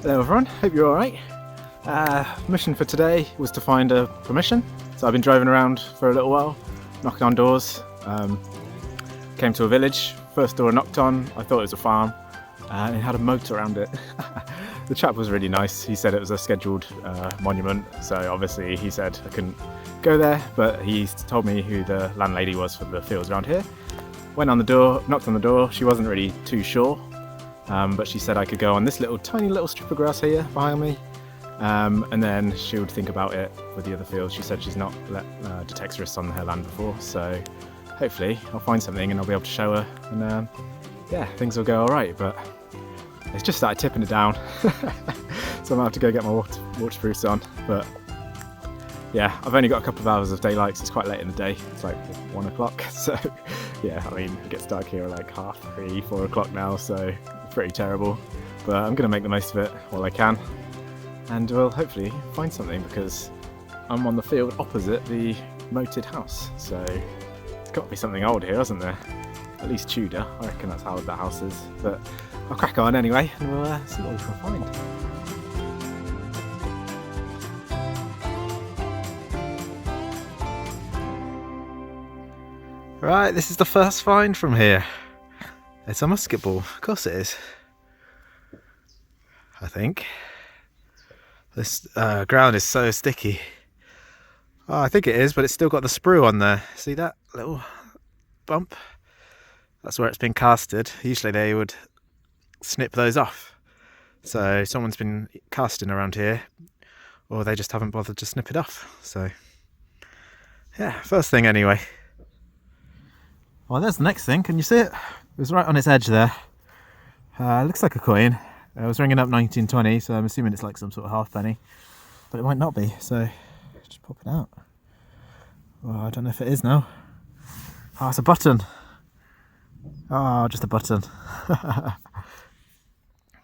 Hello everyone, hope you're alright. Mission for today was to find a permission. So I've been driving around for a little while, knocking on doors. Came to a village, first door I knocked on, I thought it was a farm, and it had a moat around it. The chap was really nice, he said it was a scheduled monument, so obviously he said I couldn't go there, but he told me who the landlady was for the fields around here. Went on the door, knocked on the door, she wasn't really too sure, but she said I could go on this tiny little strip of grass here behind me, and then she would think about it with the other fields. She said she's not let detectorists on her land before, so hopefully I'll find something and I'll be able to show her, and yeah, things will go alright, but it's just started tipping it down, so I might have to go get my waterproofs on, but yeah, I've only got a couple of hours of daylight, so it's quite late in the day, it's like 1 o'clock, so yeah, I mean, it gets dark here at like 3:30, 4 o'clock now, so it's pretty terrible, but I'm going to make the most of it while I can, and we'll hopefully find something, because I'm on the field opposite the moated house, so it's got to be something old here, hasn't there? At least Tudor, I reckon that's how old that house is, but I'll crack on anyway, and we'll see what we can find. Right, this is the first find from here. It's a musket ball, of course it is. I think. This ground is so sticky. Oh, I think it is, but it's still got the sprue on there. See that little bump? That's where it's been casted. Usually they would snip those off. So someone's been casting around here, or they just haven't bothered to snip it off. So yeah, first thing anyway. Well, there's the next thing. Can you see it? It was right on its edge there. Looks like a coin. It was ringing up 1920, so I'm assuming it's like some sort of halfpenny, but it might not be. So just pop it out. Well, I don't know if it is now. Oh, it's a button. Oh, just a button.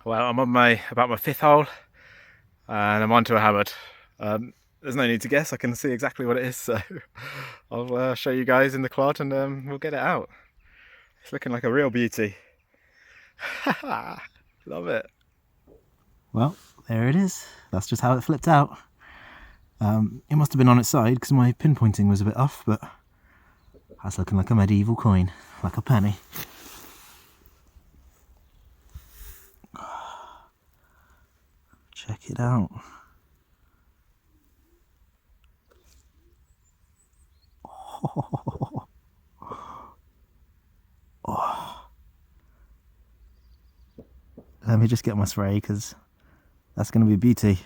Well, I'm on about my fifth hole, and I'm onto a hammered. There's no need to guess, I can see exactly what it is, so I'll show you guys in the clod, and we'll get it out. It's looking like a real beauty. Love it. Well, there it is. That's just how it flipped out. It must have been on its side because my pinpointing was a bit off, but that's looking like a medieval coin, like a penny. Check it out. Oh. Oh. Let me just get my spray, because that's going to be beauty.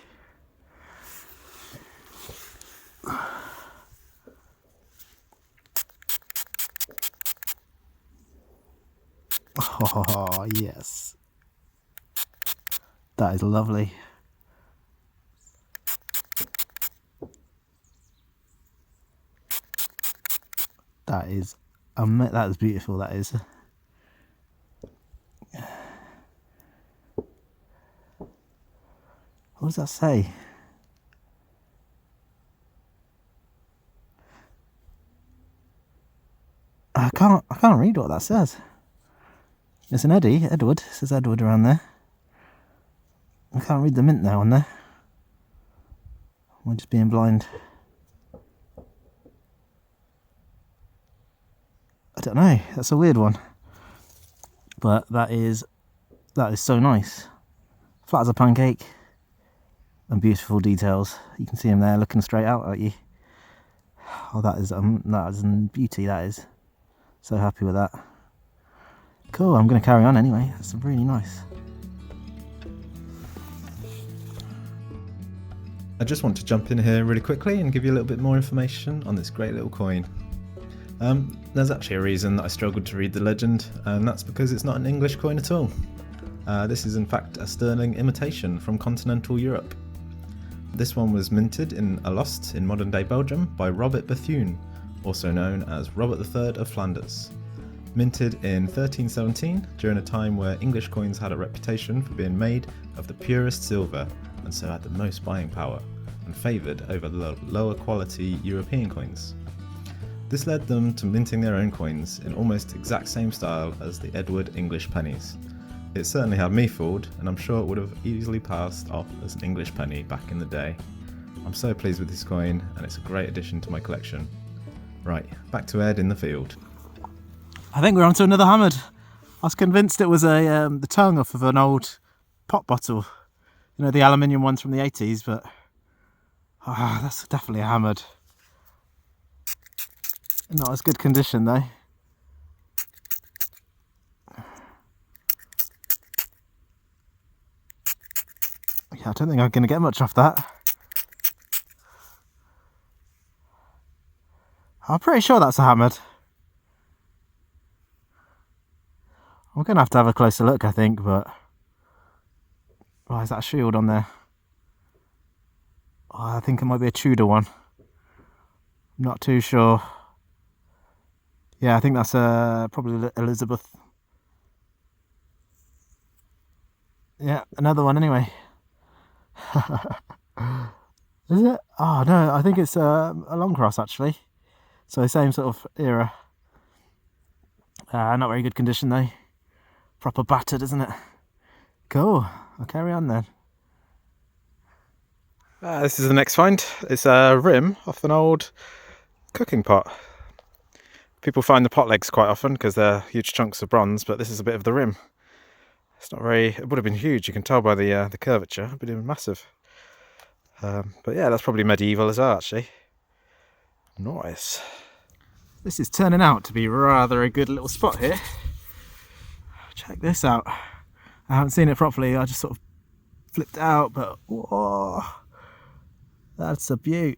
Oh yes, that is lovely. That is beautiful, that is. What does that say? I can't read what that says. It's an Edward. It says Edward around there. I can't read the mint now on there. Am I just being blind? I don't know, that's a weird one, but that is so nice. Flat as a pancake, and beautiful details. You can see him there looking straight out at you. Oh, that is beauty. That is. So happy with that. Cool. I'm going to carry on anyway. That's really nice. I just want to jump in here really quickly and give you a little bit more information on this great little coin. There's actually a reason that I struggled to read the legend, and that's because it's not an English coin at all. This is in fact a sterling imitation from continental Europe. This one was minted in Alost in modern day Belgium by Robert Bethune, also known as Robert III of Flanders. Minted in 1317 during a time where English coins had a reputation for being made of the purest silver, and so had the most buying power, and favoured over the lower quality European coins. This led them to minting their own coins in almost exact same style as the Edward English pennies, It certainly had me fooled, and I'm sure it would have easily passed off as an English penny back in the day. I'm so pleased with this coin, and it's a great addition to my collection. Right, back to Ed in the field. I think we're onto another hammered. I was convinced it was the tongue off of an old pop bottle. You know, the aluminium ones from the 80s, but that's definitely a hammered. Not as good condition though. Yeah, I don't think I'm going to get much off that. I'm pretty sure that's a hammered. I'm going to have a closer look, I think, but... Oh, is that a shield on there? Oh, I think it might be a Tudor one. I'm not too sure. Yeah, I think that's probably Elizabeth. Yeah, another one anyway. Is it? Oh no, I think it's a long cross actually. So same sort of era. Not very good condition though. Proper battered, isn't it? Cool. I'll carry on then. This is the next find. It's a rim off an old cooking pot. People find the pot legs quite often because they're huge chunks of bronze, but this is a bit of the rim. It's not very. It would have been huge. You can tell by the curvature. It would have been massive. But yeah, that's probably medieval as well, actually. Nice. This is turning out to be rather a good little spot here. Check this out. I haven't seen it properly. I just sort of flipped out, but whoa, that's a beaut.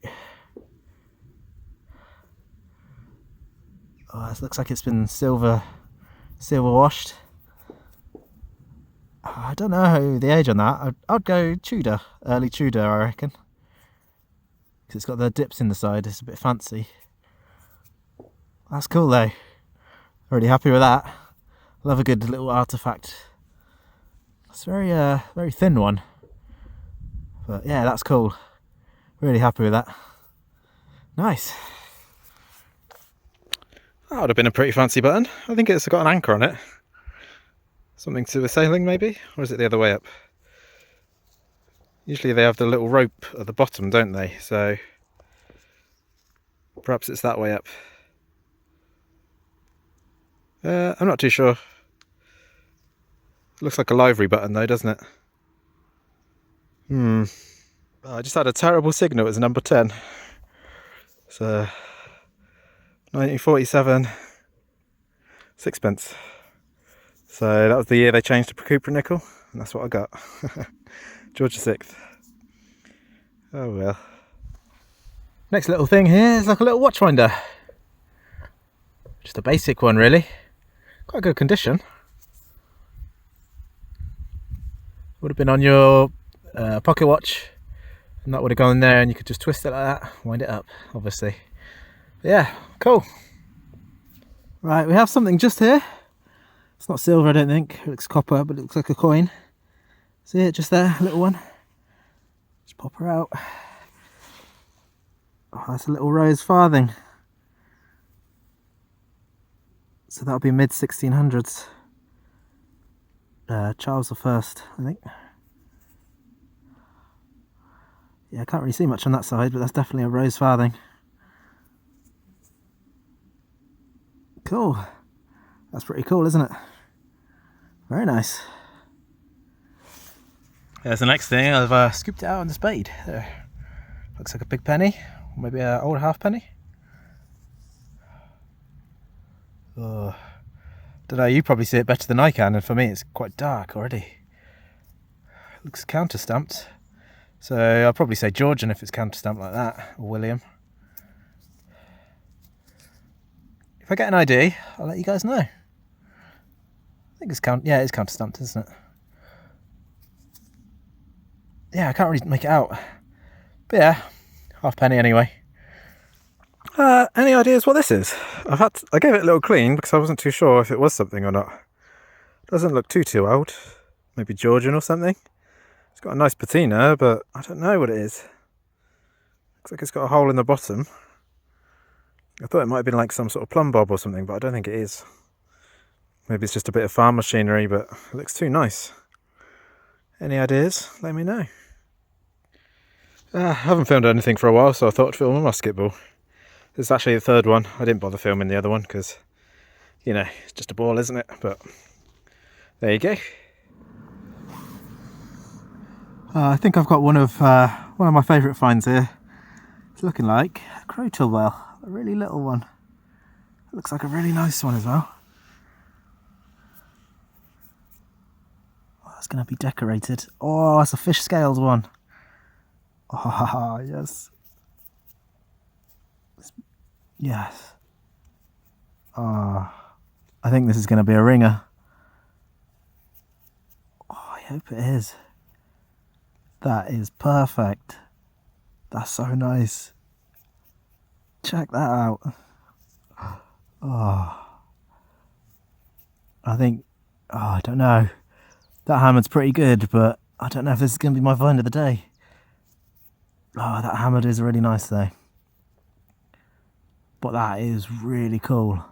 Oh, this looks like it's been silver washed. I don't know the age on that. I'd go Tudor, early Tudor, I reckon. Because it's got the dips in the side. It's a bit fancy. That's cool though. Already happy with that. Love a good little artifact. It's very thin one. But yeah, that's cool. Really happy with that. Nice. That would have been a pretty fancy button. I think it's got an anchor on it. Something to a sailing maybe? Or is it the other way up? Usually they have the little rope at the bottom, don't they? So perhaps it's that way up. I'm not too sure. It looks like a livery button though, doesn't it? I just had a terrible signal. It was number 10. It's 1947 sixpence. So that was the year they changed to Cooper nickel, and that's what I got. George VI. Oh well. Next little thing here is like a little watchfinder. Just a basic one really. Quite good condition. Would have been on your pocket watch, and that would have gone in there and you could just twist it like that, wind it up obviously. But yeah, cool. Right, we have something just here. It's not silver, I don't think. It looks copper, but it looks like a coin. See it just there, a little one. Just pop her out. Oh, that's a little rose farthing. So that'll be mid 1600s. Charles I, I think. Yeah, I can't really see much on that side, but that's definitely a rose farthing. Cool. That's pretty cool, isn't it? Very nice. There's the next thing. I've scooped it out on the spade. There. Looks like a big penny, or maybe an old halfpenny. Oh, don't know. You probably see it better than I can, and for me, it's quite dark already. Looks counter stamped, so I'll probably say Georgian if it's counter stamped like that, or William. If I get an ID, I'll let you guys know. I think it's it's counter stamped, isn't it? Yeah, I can't really make it out. But yeah, halfpenny anyway. Any ideas what this is? I gave it a little clean because I wasn't too sure if it was something or not. Doesn't look too old. Maybe Georgian or something. It's got a nice patina, but I don't know what it is. Looks like it's got a hole in the bottom. I thought it might have been like some sort of plumb bob or something, but I don't think it is. Maybe it's just a bit of farm machinery, but it looks too nice. Any ideas? Let me know. I haven't filmed anything for a while, so I thought I'd film a musket ball. This is actually the third one. I didn't bother filming the other one because, you know, it's just a ball, isn't it? But there you go. I think I've got one of my favourite finds here. It's looking like a crotal bell, a really little one. It looks like a really nice one as well. Oh, it's going to be decorated. Oh, it's a fish scaled one. Oh, yes. Yes. Oh, I think this is going to be a ringer. Oh, I hope it is. That is perfect. That's so nice. Check that out. Oh, I don't know. That hammered's pretty good, but I don't know if this is going to be my find of the day. Oh, that hammered is really nice though. But that is really cool.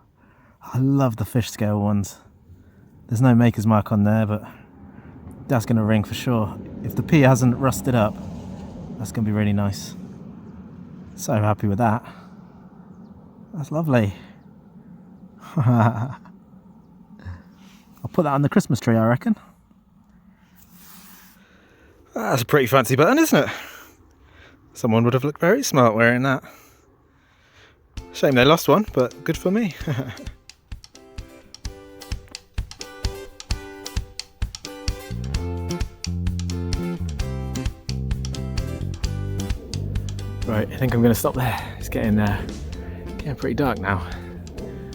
I love the fish scale ones. There's no maker's mark on there, but that's going to ring for sure. If the P hasn't rusted up, that's going to be really nice. So happy with that. That's lovely. I'll put that on the Christmas tree, I reckon. That's a pretty fancy button, isn't it? Someone would have looked very smart wearing that. Shame they lost one, but good for me. Right, I think I'm going to stop there. It's getting pretty dark now.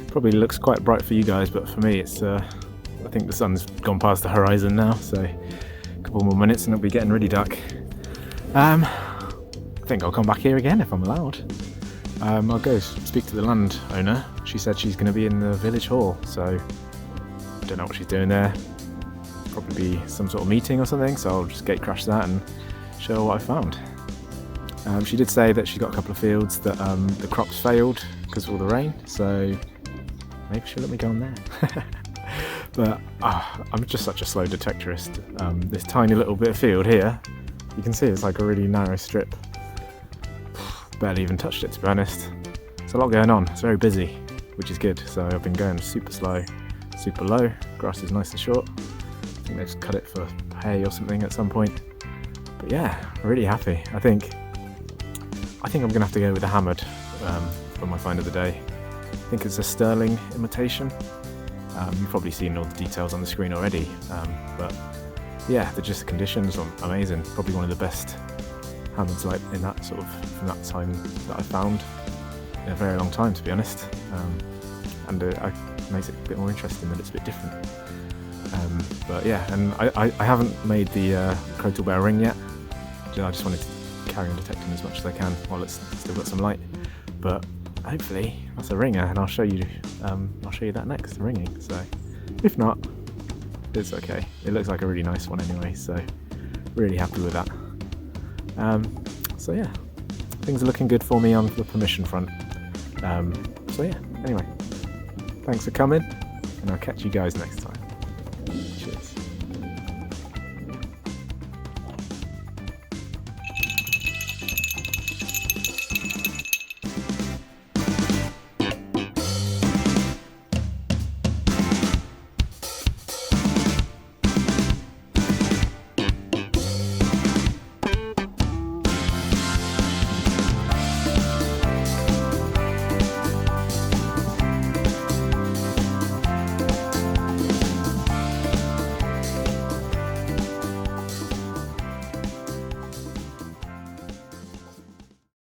Probably looks quite bright for you guys, but for me it's I think the sun's gone past the horizon now, so a couple more minutes and it'll be getting really dark. I think I'll come back here again if I'm allowed. I'll go speak to the landowner. She said she's going to be in the village hall, so I don't know what she's doing there. Probably be some sort of meeting or something, so I'll just gate crash that and show her what I found. She did say that she's got a couple of fields that the crops failed because of all the rain, so maybe she'll let me go on there. But I'm just such a slow detectorist. This tiny little bit of field here, you can see it's like a really narrow strip. Barely even touched it, to be honest. There's a lot going on, it's very busy, which is good. So I've been going super slow, super low. Grass is nice and short. I think they've just cut it for hay or something at some point. But yeah, really happy. I think I'm going to have to go with the hammered for my find of the day. I think it's a sterling imitation. You've probably seen all the details on the screen already, but yeah, the conditions are amazing. Probably one of the best hammereds like in that sort of from that time that I found in a very long time, to be honest. And it makes it a bit more interesting that it's a bit different. But yeah, and I haven't made the crotal bear ring yet. I just wanted to carry on detecting as much as I can while it's still got some light. But hopefully that's a ringer, and I'll show you that next, the ringing. So if not, it's okay. It looks like a really nice one anyway, so really happy with that. So yeah, things are looking good for me on the permission front. So yeah, anyway, thanks for coming, and I'll catch you guys next time. Cheers.